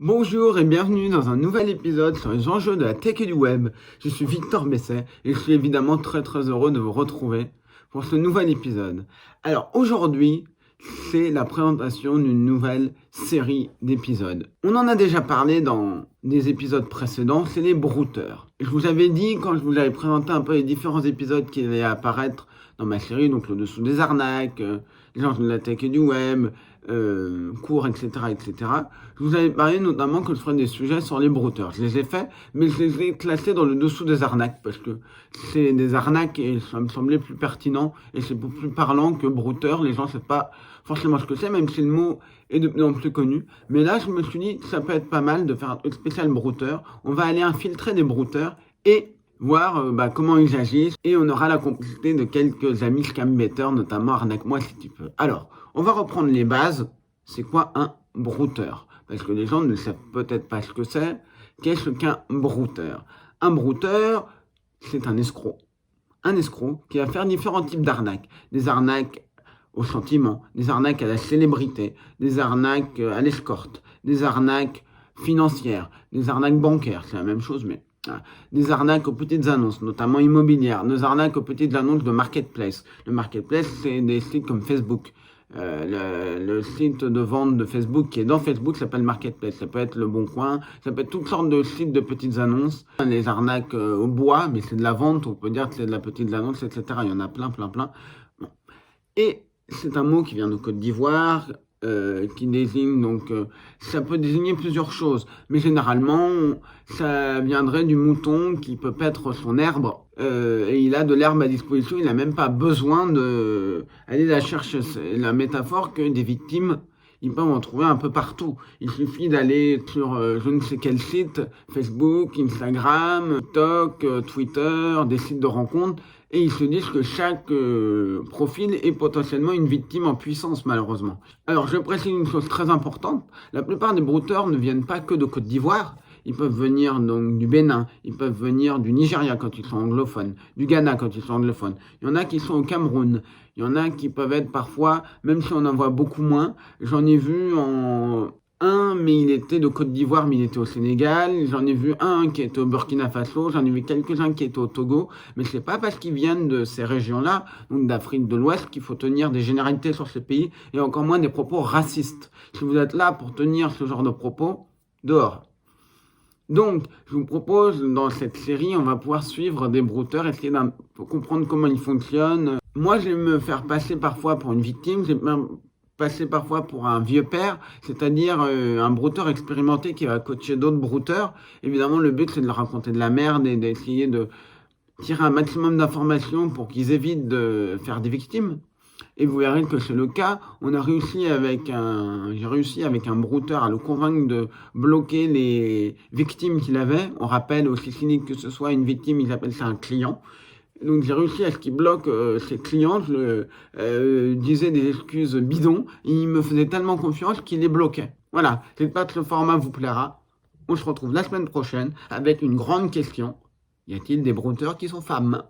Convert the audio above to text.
Bonjour et bienvenue dans un nouvel épisode sur les enjeux de la tech et du web. Je suis Victor Besset et je suis évidemment très heureux de vous retrouver pour ce nouvel épisode. Alors aujourd'hui, c'est la présentation d'une nouvelle série d'épisodes. On en a déjà parlé dans des épisodes précédents, c'est les brouteurs. Je vous avais dit quand je vous avais présenté un peu les différents épisodes qui allaient apparaître dans ma série, donc le dessous des arnaques, les enjeux de la tech et du web, cours, etc., etc. Je vous avais parlé notamment que je ferais des sujets sur les brouteurs. Je les ai faits, mais je les ai classés dans le dessous des arnaques, parce que c'est des arnaques et ça me semblait plus pertinent et c'est beaucoup plus parlant que brouteur. Les gens ne savent pas forcément ce que c'est, même si le mot est de plus en plus connu. Mais là, je me suis dit que ça peut être pas mal de faire un truc spécial brouteur. On va aller infiltrer des brouteurs et voir comment ils agissent, et on aura la complicité de quelques amis scam-betters, notamment Arnaque-moi si tu peux. Alors, on va reprendre les bases. C'est quoi un brouteur? Parce que les gens ne savent peut-être pas ce que c'est. Qu'est-ce qu'un brouteur? Un brouteur, c'est un escroc. Un escroc qui va faire différents types d'arnaques. Des arnaques au sentiment, des arnaques à la célébrité, des arnaques à l'escorte, des arnaques financières, des arnaques bancaires, c'est la même chose, mais des arnaques aux petites annonces, notamment immobilières, des arnaques aux petites annonces de marketplace. Le marketplace, c'est des sites comme Facebook. Le site de vente de Facebook qui est dans Facebook s'appelle Marketplace. Ça peut être Le Bon Coin, ça peut être toutes sortes de sites de petites annonces. Les arnaques au bois, mais c'est de la vente, on peut dire que c'est de la petite annonce, etc. Il y en a plein. Bon. Et c'est un mot qui vient de Côte d'Ivoire, qui désigne donc, ça peut désigner plusieurs choses, mais généralement ça viendrait du mouton qui peut paître son herbe, et il a de l'herbe à disposition, il n'a même pas besoin de aller la chercher. C'est la métaphore que des victimes, ils peuvent en trouver un peu partout. Il suffit d'aller sur je ne sais quel site, Facebook, Instagram, TikTok, Twitter, des sites de rencontres, et ils se disent que chaque profil est potentiellement une victime en puissance, malheureusement. Alors, je précise une chose très importante. La plupart des brouteurs ne viennent pas que de Côte d'Ivoire. Ils peuvent venir donc du Bénin, ils peuvent venir du Nigeria quand ils sont anglophones, du Ghana quand ils sont anglophones. Il y en a qui sont au Cameroun, il y en a qui peuvent être parfois, même si on en voit beaucoup moins, j'en ai vu mais il était de Côte d'Ivoire, mais il était au Sénégal. J'en ai vu un qui était au Burkina Faso. J'en ai vu quelques-uns qui étaient au Togo. Mais c'est pas parce qu'ils viennent de ces régions-là, donc d'Afrique de l'Ouest, qu'il faut tenir des généralités sur ces pays, et encore moins des propos racistes. Si vous êtes là pour tenir ce genre de propos, dehors. Donc, je vous propose, dans cette série, on va pouvoir suivre des brouteurs, essayer de comprendre comment ils fonctionnent. Moi, je vais me faire passer parfois pour une victime, je vais me passer parfois pour un vieux père, c'est-à-dire un brouteur expérimenté qui va coacher d'autres brouteurs. Évidemment, le but, c'est de leur raconter de la merde et d'essayer de tirer un maximum d'informations pour qu'ils évitent de faire des victimes. Et vous verrez que c'est le cas. J'ai réussi avec un brouteur à le convaincre de bloquer les victimes qu'il avait. On rappelle, aussi cynique que ce soit, une victime, ils appellent ça un client. Donc j'ai réussi à ce qu'il bloque ses clients. Je disais des excuses bidons. Il me faisait tellement confiance qu'il les bloquait. Voilà, j'espère que ce format vous plaira. On se retrouve la semaine prochaine avec une grande question. Y a-t-il des brouteurs qui sont femmes ?